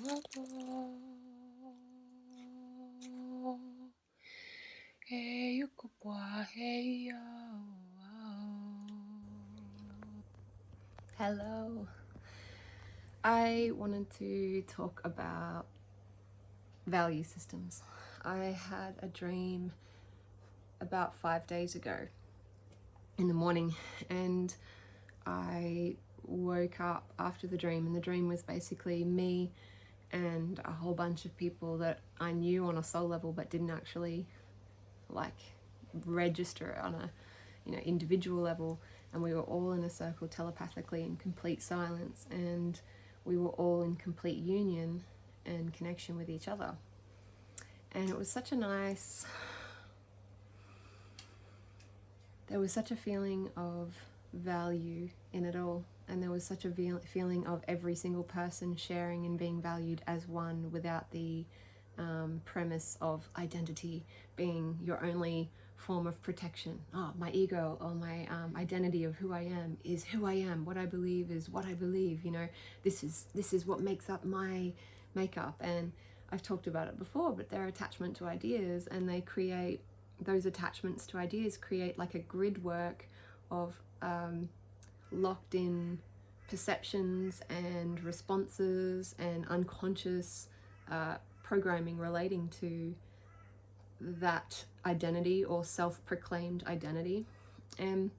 Hello. I wanted to talk about value systems. I had a dream about 5 days ago in the morning, and I woke up after the dream, and the dream was basically me and a whole bunch of people that I knew on a soul level but didn't actually like register on a individual level, and we were all in a circle telepathically in complete silence, and we were all in complete union and connection with each other. And it was such a nice, there was such a feeling of value in it all, and there was such a feeling of every single person sharing and being valued as one without the premise of identity being your only form of protection. My ego or my identity of who I am is who I am. What I believe is what I believe. This is what makes up my makeup. And I've talked about it before, but their attachment to ideas, and they create those attachments to ideas create like a grid work of locked in perceptions and responses and unconscious programming relating to that identity or self-proclaimed identity. And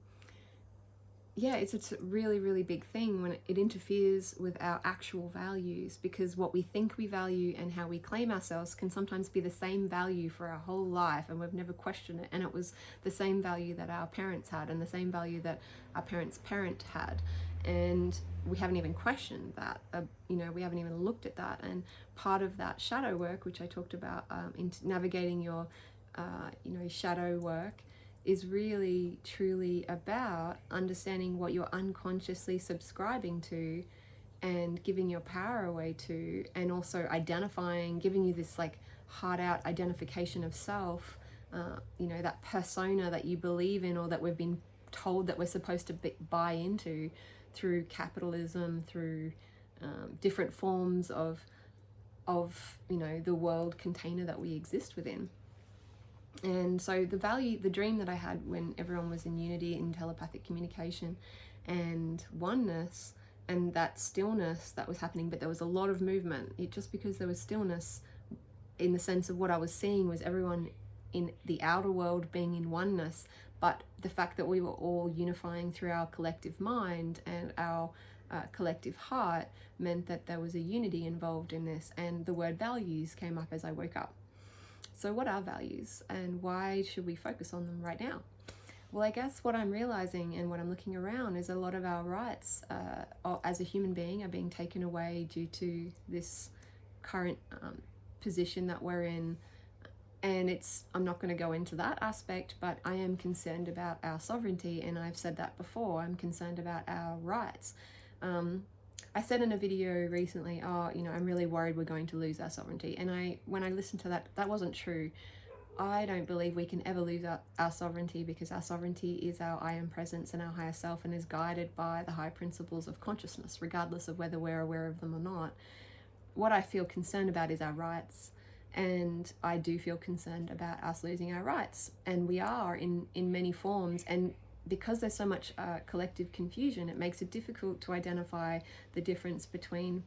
yeah, it's a really, really big thing when it interferes with our actual values, because what we think we value and how we claim ourselves can sometimes be the same value for our whole life, and we've never questioned it. And it was the same value that our parents had, and the same value that our parents' parent had, and we haven't even questioned that. We haven't even looked at that. And part of that shadow work, which I talked about in navigating your shadow work, is really truly about understanding what you're unconsciously subscribing to and giving your power away to, and also identifying, giving you this like heart out identification of self, that persona that you believe in, or that we've been told that we're supposed to buy into through capitalism, through different forms of the world container that we exist within. And so the dream that I had when everyone was in unity, in telepathic communication and oneness, and that stillness that was happening, but there was a lot of movement. Just because there was stillness, in the sense of what I was seeing was everyone in the outer world being in oneness, but the fact that we were all unifying through our collective mind and our collective heart meant that there was a unity involved in this, and the word values came up as I woke up. So what are values, and why should we focus on them right now? Well, I guess what I'm realizing and what I'm looking around is a lot of our rights as a human being are being taken away due to this current position that we're in. And I'm not going to go into that aspect, but I am concerned about our sovereignty, and I've said that before. I'm concerned about our rights. I said in a video recently, I'm really worried we're going to lose our sovereignty. And when I listened to that, that wasn't true. I don't believe we can ever lose our sovereignty, because our sovereignty is our I am presence and our higher self, and is guided by the high principles of consciousness, regardless of whether we're aware of them or not. What I feel concerned about is our rights. And I do feel concerned about us losing our rights. And we are in many forms. And because there's so much collective confusion, it makes it difficult to identify the difference between,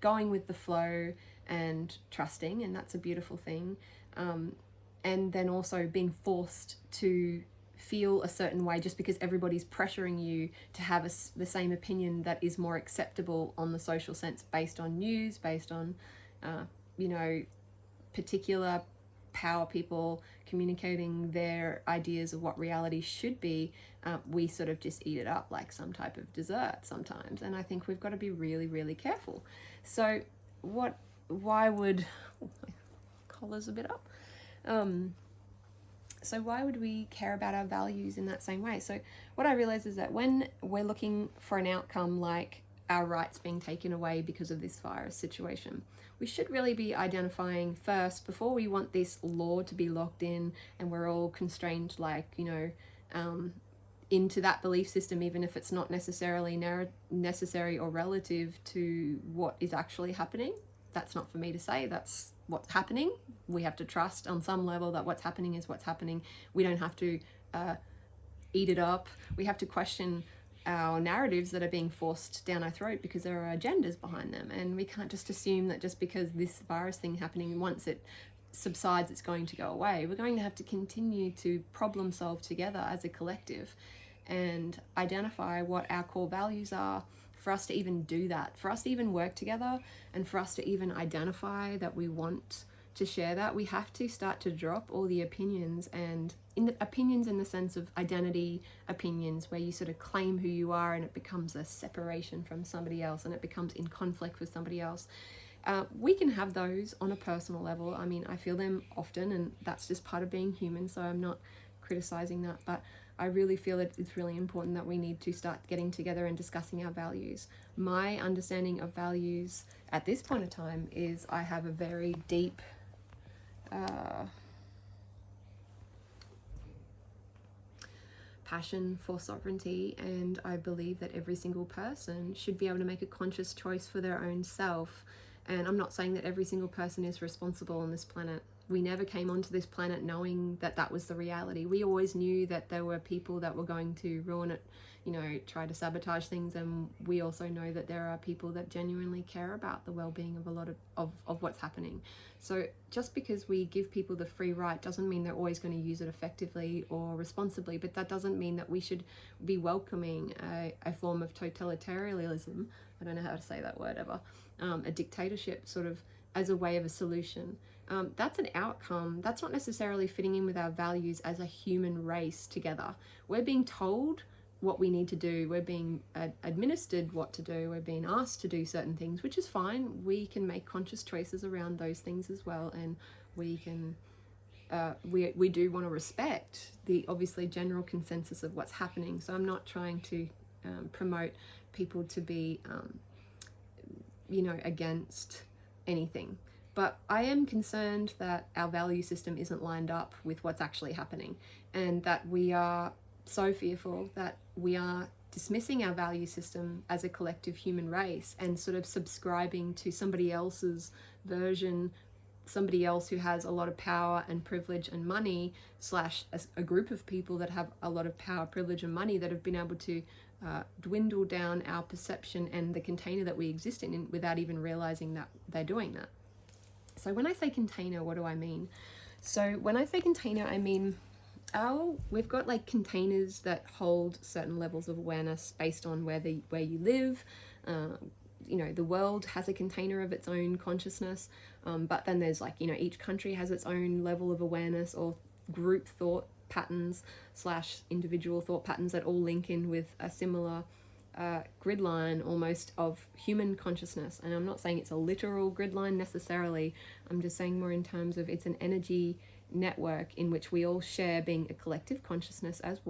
going with the flow and trusting, and that's a beautiful thing. And then also being forced to feel a certain way just because everybody's pressuring you to have the same opinion that is more acceptable on the social sense, based on news, based on, particular power people communicating their ideas of what reality should be. We sort of just eat it up like some type of dessert sometimes, and I think we've got to be really, really careful. So why would, my collar's a bit up. So why would we care about our values in that same way? So what I realize is that when we're looking for an outcome like our rights being taken away because of this virus situation, we should really be identifying first, before we want this law to be locked in and we're all constrained like, into that belief system, even if it's not necessarily necessary or relative to what is actually happening. That's not for me to say. That's what's happening. We have to trust on some level that what's happening is what's happening. We don't have to eat it up. We have to question our narratives that are being forced down our throat because there are agendas behind them. And we can't just assume that just because this virus thing happening, once it subsides, it's going to go away. We're going to have to continue to problem solve together as a collective and identify what our core values are for us to even do that, for us to even work together, and for us to even identify that we want to share that. We have to start to drop all the opinions, and opinions in the sense of identity opinions, where you sort of claim who you are and it becomes a separation from somebody else and it becomes in conflict with somebody else. We can have those on a personal level. I mean, I feel them often, and that's just part of being human, so I'm not criticizing that, but I really feel that it's really important that we need to start getting together and discussing our values. My understanding of values at this point in time is I have a very deep passion for sovereignty, and I believe that every single person should be able to make a conscious choice for their own self. And I'm not saying that every single person is responsible on this planet. We never came onto this planet knowing that that was the reality. We always knew that there were people that were going to ruin it, you know, try to sabotage things, and we also know that there are people that genuinely care about the well-being of a lot of what's happening. So just because we give people the free right doesn't mean they're always going to use it effectively or responsibly, but that doesn't mean that we should be welcoming a form of totalitarianism, I don't know how to say that word ever, a dictatorship sort of as a way of a solution. That's an outcome. That's not necessarily fitting in with our values as a human race together. We're being told what we need to do. We're being administered what to do. We're being asked to do certain things, which is fine. We can make conscious choices around those things as well, and we can we do want to respect the obviously general consensus of what's happening. So I'm not trying to promote people to be against anything. But I am concerned that our value system isn't lined up with what's actually happening, and that we are so fearful that we are dismissing our value system as a collective human race and sort of subscribing to somebody else's version, somebody else who has a lot of power and privilege and money, slash a group of people that have a lot of power, privilege and money that have been able to dwindle down our perception and the container that we exist in without even realizing that they're doing that. So when I say container, what do I mean? So when I say container, I mean we've got like containers that hold certain levels of awareness based on where you live. The world has a container of its own consciousness, but then there's each country has its own level of awareness or group thought patterns slash individual thought patterns that all link in with a similar grid line almost of human consciousness. And I'm not saying it's a literal grid line necessarily. I'm just saying more in terms of it's an energy network in which we all share being a collective consciousness as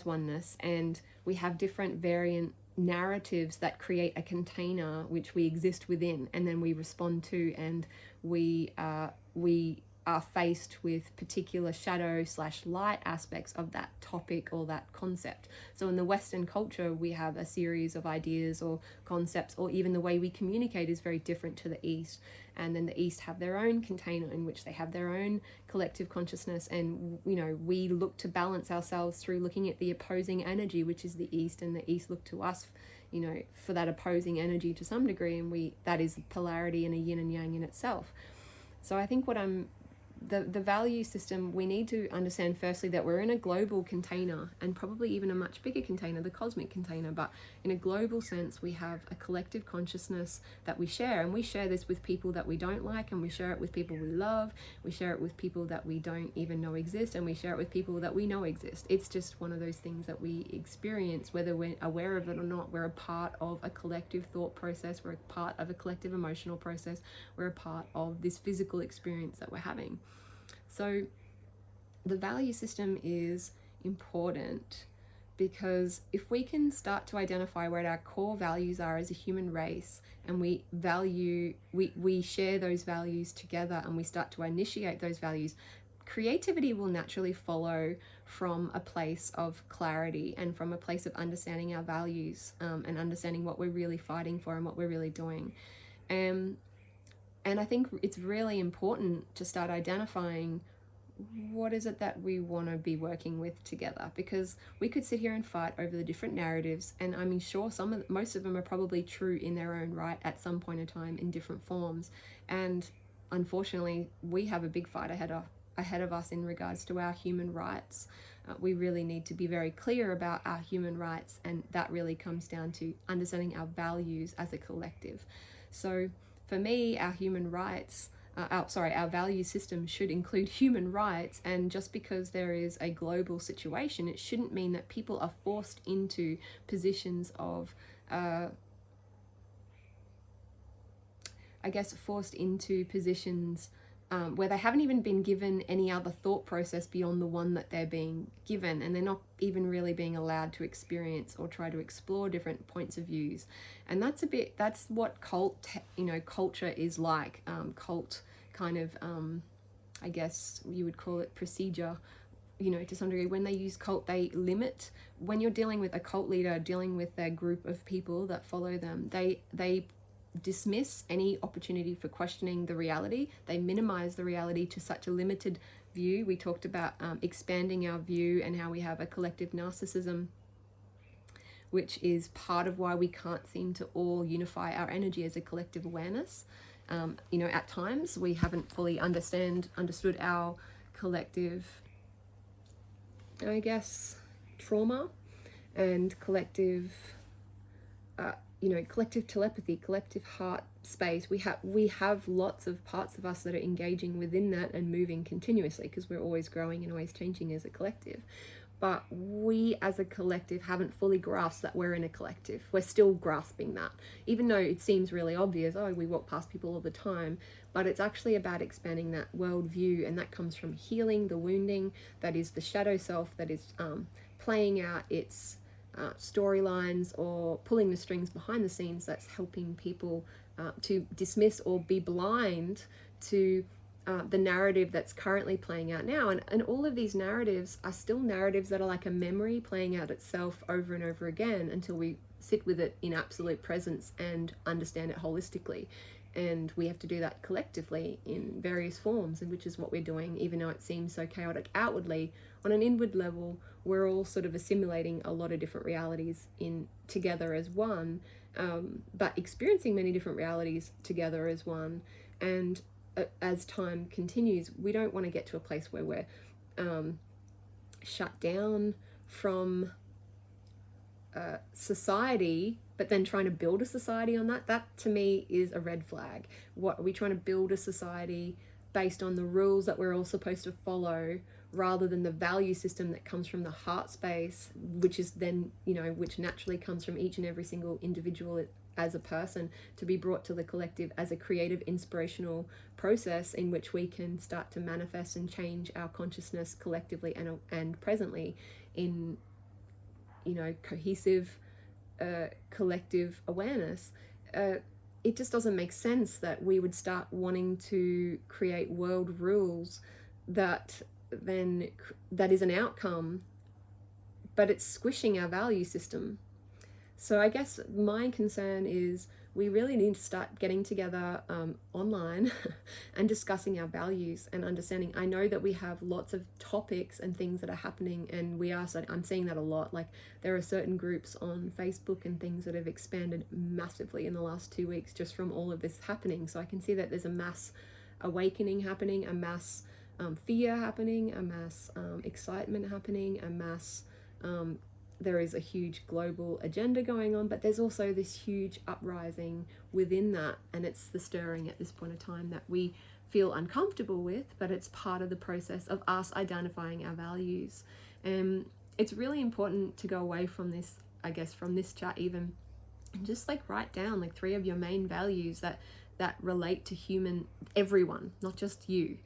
oneness, and we have different variant narratives that create a container which we exist within, and then we respond to, and we are faced with particular shadow slash light aspects of that topic or that concept. So in the Western culture, we have a series of ideas or concepts, or even the way we communicate is very different to the East. And then the East have their own container in which they have their own collective consciousness. And, we look to balance ourselves through looking at the opposing energy, which is the East, and the East look to us, for that opposing energy to some degree. And that is polarity and a yin and yang in itself. So I think the value system, we need to understand firstly that we're in a global container, and probably even a much bigger container, the cosmic container, but in a global sense we have a collective consciousness that we share, and we share this with people that we don't like, and we share it with people we love, we share it with people that we don't even know exist, and we share it with people that we know exist. It's just one of those things that we experience, whether we're aware of it or not. We're a part of a collective thought process, we're a part of a collective emotional process, we're a part of this physical experience that we're having. So the value system is important because if we can start to identify what our core values are as a human race, and we share those values together, and we start to initiate those values creativity will naturally follow from a place of clarity and from a place of understanding our values, and understanding what we're really fighting for and what we're really doing. And I think it's really important to start identifying what is it that we want to be working with together, because we could sit here and fight over the different narratives, and I mean, sure, most of them are probably true in their own right at some point in time in different forms, and unfortunately we have a big fight ahead of us in regards to our human rights. We really need to be very clear about our human rights, and that really comes down to understanding our values as a collective. So for me, our human rights, our value system should include human rights, and just because there is a global situation, it shouldn't mean that people are forced into positions of, where they haven't even been given any other thought process beyond the one that they're being given, and they're not even really being allowed to experience or try to explore different points of views. And that's what culture is like. Cult kind of, I guess you would call it procedure, to some degree. When they use cult, they limit. When you're dealing with a cult leader, dealing with their group of people that follow them, they dismiss any opportunity for questioning the reality. They minimize the reality to such a limited view. We talked about expanding our view and how we have a collective narcissism, which is part of why we can't seem to all unify our energy as a collective awareness. At times we haven't fully understood our collective, I guess, trauma and collective collective telepathy, collective heart space. We have lots of parts of us that are engaging within that and moving continuously, because we're always growing and always changing as a collective. But we as a collective haven't fully grasped that we're in a collective. We're still grasping that, even though it seems really obvious. Oh, we walk past people all the time. But it's actually about expanding that worldview, and that comes from healing the wounding that is the shadow self, that is playing out its storylines or pulling the strings behind the scenes, that's helping people to dismiss or be blind to the narrative that's currently playing out now. And all of these narratives are still narratives that are like a memory playing out itself over and over again until we sit with it in absolute presence and understand it holistically. And we have to do that collectively in various forms, and which is what we're doing. Even though it seems so chaotic outwardly, on an inward level, we're all sort of assimilating a lot of different realities in together as one, but experiencing many different realities together as one. And as time continues, we don't want to get to a place where we're shut down from society, but then trying to build a society on that. That to me is a red flag. What are we trying to build a society based on the rules that we're all supposed to follow, rather than the value system that comes from the heart space, which is then, which naturally comes from each and every single individual as a person, to be brought to the collective as a creative, inspirational process in which we can start to manifest and change our consciousness collectively and presently in, cohesive, collective awareness. It just doesn't make sense that we would start wanting to create world rules that is an outcome, but it's squishing our value system. So I guess my concern is we really need to start getting together online and discussing our values and understanding. I know that we have lots of topics and things that are happening, and I'm seeing that a lot. Like, there are certain groups on Facebook and things that have expanded massively in the last 2 weeks just from all of this happening. So I can see that there's a mass awakening happening, a mass fear happening, a mass excitement happening, a mass there is a huge global agenda going on, but there's also this huge uprising within that, and it's the stirring at this point of time that we feel uncomfortable with, but it's part of the process of us identifying our values. And it's really important to go away from this, I guess, from this chat even, and just write down 3 of your main values that relate to everyone, not just you.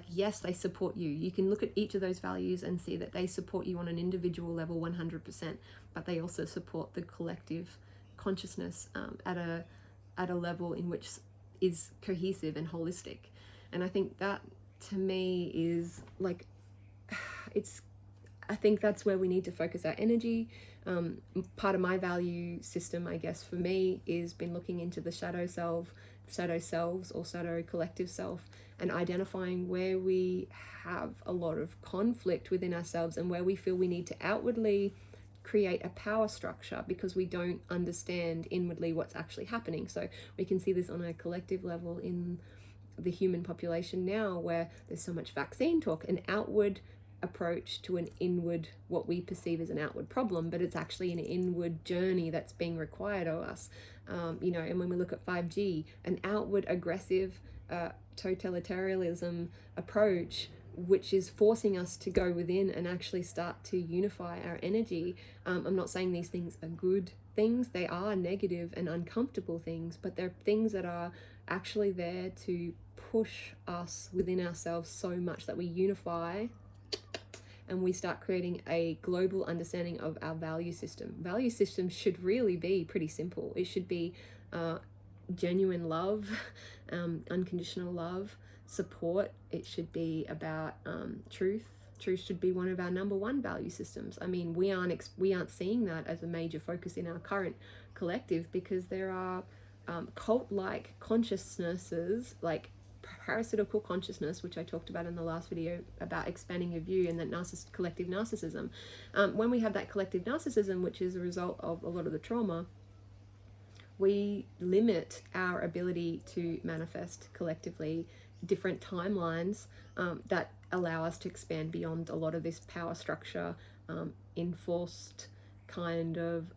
Yes, they support you. You can look at each of those values and see that they support you on an individual level 100%, but they also support the collective consciousness at a level in which is cohesive and holistic. And I think that to me is like, I think that's where we need to focus our energy. Part of my value system, I guess, for me, is been looking into the shadow selves or shadow collective self, and identifying where we have a lot of conflict within ourselves and where we feel we need to outwardly create a power structure because we don't understand inwardly what's actually happening. So we can see this on a collective level in the human population now, where there's so much vaccine talk, an outward approach to an inward, what we perceive as an outward problem, but it's actually an inward journey that's being required of us. And when we look at 5G, an outward aggressive totalitarianism approach, which is forcing us to go within and actually start to unify our energy. I'm not saying these things are good things. They are negative and uncomfortable things, but they're things that are actually there to push us within ourselves so much that we unify and we start creating a global understanding of our value system. Value system should really be pretty simple. It should be genuine love, unconditional love, support. It should be about truth. Truth should be one of our number one value systems. I mean, we aren't seeing that as a major focus in our current collective, because there are cult-like consciousnesses, like parasitical consciousness, which I talked about in the last video about expanding your view, and that collective narcissism. When we have that collective narcissism, which is a result of a lot of the trauma, we limit our ability to manifest collectively different timelines that allow us to expand beyond a lot of this power structure, enforced kind of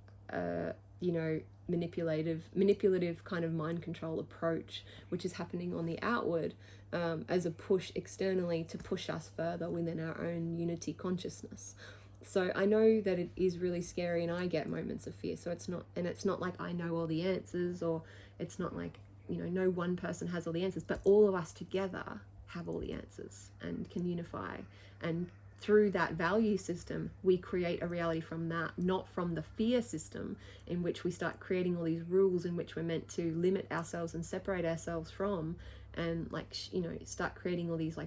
manipulative kind of mind control approach, which is happening on the outward as a push externally to push us further within our own unity consciousness. So I know that it is really scary, and I get moments of fear. So it's not like I know all the answers, or it's not like, no one person has all the answers, but all of us together have all the answers and can unify. And through that value system, we create a reality from that, not from the fear system in which we start creating all these rules in which we're meant to limit ourselves and separate ourselves from, and start creating all these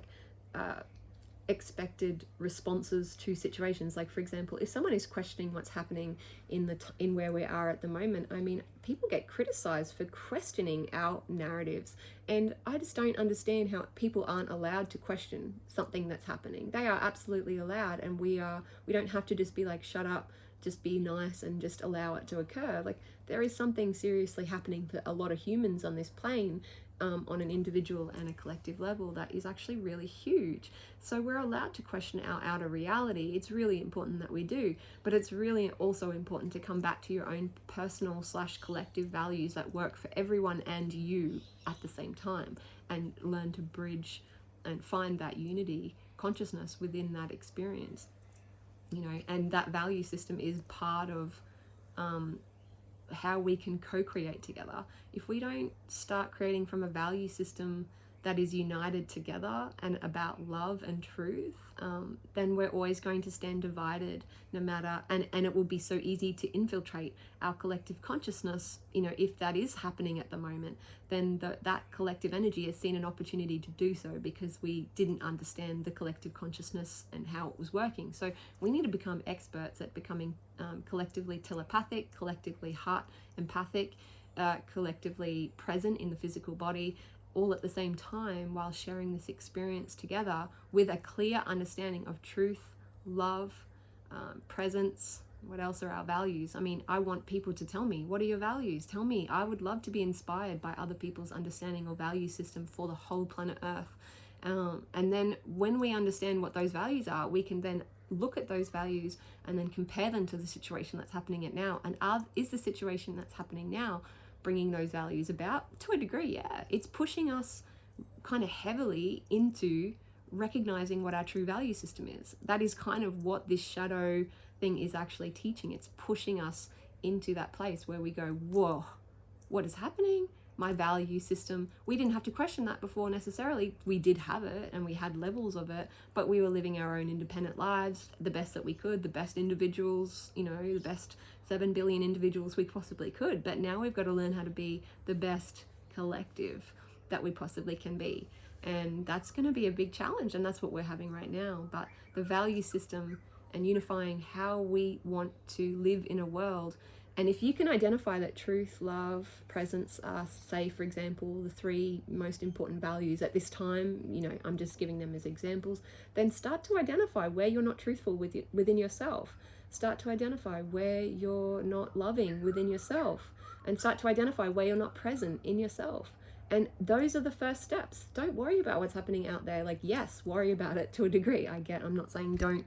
expected responses to situations. Like, for example, if someone is questioning what's happening in where we are at the moment, I mean, people get criticized for questioning our narratives, and I just don't understand how people aren't allowed to question something that's happening. They are absolutely allowed, and we don't have to just be like, shut up, just be nice and just allow it to occur. Like, there is something seriously happening for a lot of humans on this plane, on an individual and a collective level, that is actually really huge. So we're allowed to question our outer reality. It's really important that we do, but it's really also important to come back to your own personal / collective values that work for everyone and you at the same time, and learn to bridge and find that unity consciousness within that experience. And that value system is part of how we can co-create together. If we don't start creating from a value system that is united together and about love and truth, then we're always going to stand divided, no matter, and it will be so easy to infiltrate our collective consciousness. If that is happening at the moment, then that collective energy has seen an opportunity to do so, because we didn't understand the collective consciousness and how it was working. So we need to become experts at becoming collectively telepathic, collectively heart empathic, collectively present in the physical body, all at the same time, while sharing this experience together with a clear understanding of truth, love, presence. What else are our values? I mean, I want people to tell me, what are your values? Tell me. I would love to be inspired by other people's understanding or value system for the whole planet Earth. And then when we understand what those values are, we can then look at those values and then compare them to the situation that's happening now. And is the situation that's happening now bringing those values about? To a degree, yeah. It's pushing us kind of heavily into recognizing what our true value system is. That is kind of what this shadow thing is actually teaching. It's pushing us into that place where we go, whoa, what is happening? My value system. We didn't have to question that before necessarily. We did have it, and we had levels of it, but we were living our own independent lives, the best that we could, the best individuals, the best 7 billion individuals we possibly could. But now we've got to learn how to be the best collective that we possibly can be. And that's going to be a big challenge, and that's what we're having right now. But the value system and unifying how we want to live in a world. And if you can identify that truth, love, presence are, say, for example, the 3 most important values at this time, you know, I'm just giving them as examples, then start to identify where you're not truthful within yourself. Start to identify where you're not loving within yourself, and start to identify where you're not present in yourself. And those are the first steps. Don't worry about what's happening out there. Like, yes, worry about it to a degree. I'm not saying don't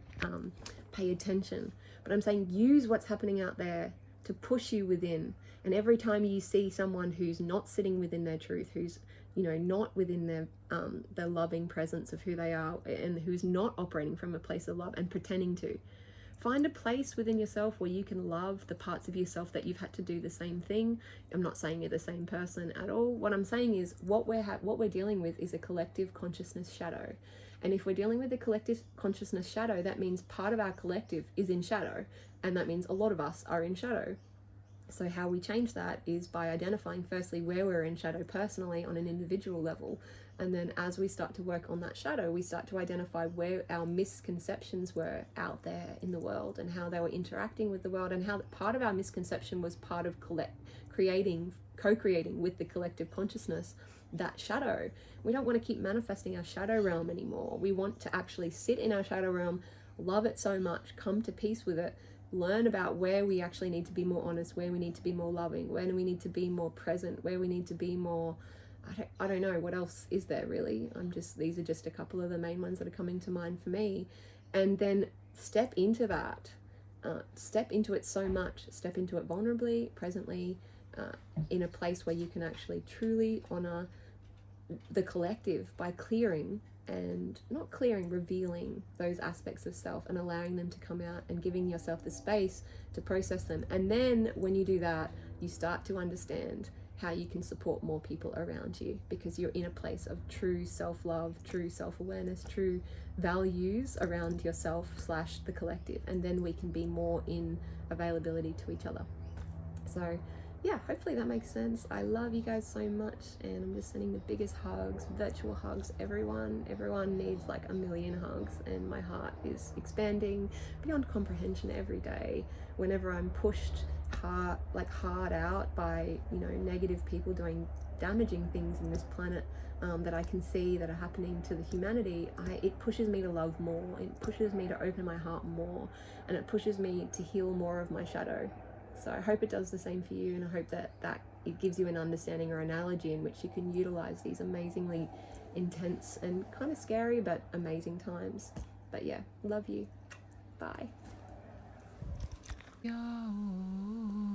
pay attention, but I'm saying use what's happening out there to push you within. And every time you see someone who's not sitting within their truth, who's, you know, not within their loving presence of who they are, and who's not operating from a place of love and pretending to, find a place within yourself where you can love the parts of yourself that you've had to do the same thing. I'm not saying you're the same person at all. What I'm saying is what we're dealing with is a collective consciousness shadow. And if we're dealing with a collective consciousness shadow, that means part of our collective is in shadow. And that means a lot of us are in shadow. So how we change that is by identifying firstly where we're in shadow personally on an individual level. And then as we start to work on that shadow, we start to identify where our misconceptions were out there in the world and how they were interacting with the world, and how part of our misconception was part of co-creating with the collective consciousness that shadow. We don't want to keep manifesting our shadow realm anymore. We want to actually sit in our shadow realm, love it so much, come to peace with it, learn about where we actually need to be more honest, where we need to be more loving, where we need to be more present, where we need to be more, I don't know, what else is there really? These are just a couple of the main ones that are coming to mind for me. And then step into that, step into it so much, step into it vulnerably, presently, in a place where you can actually truly honor the collective by clearing, and not clearing, revealing those aspects of self and allowing them to come out and giving yourself the space to process them. And then when you do that, you start to understand how you can support more people around you, because you're in a place of true self-love, true self-awareness, true values around yourself / the collective. And then we can be more in availability to each other. So yeah, hopefully that makes sense. I love you guys so much, and I'm just sending the biggest hugs, virtual hugs, everyone. Everyone needs like a million hugs, and my heart is expanding beyond comprehension every day. Whenever I'm pushed hard out by, you know, negative people doing damaging things in this planet that I can see that are happening to the humanity, it pushes me to love more, it pushes me to open my heart more, and it pushes me to heal more of my shadow. So I hope it does the same for you, and I hope that it gives you an understanding or analogy in which you can utilize these amazingly intense and kind of scary but amazing times. But yeah, love you. Bye. Yo.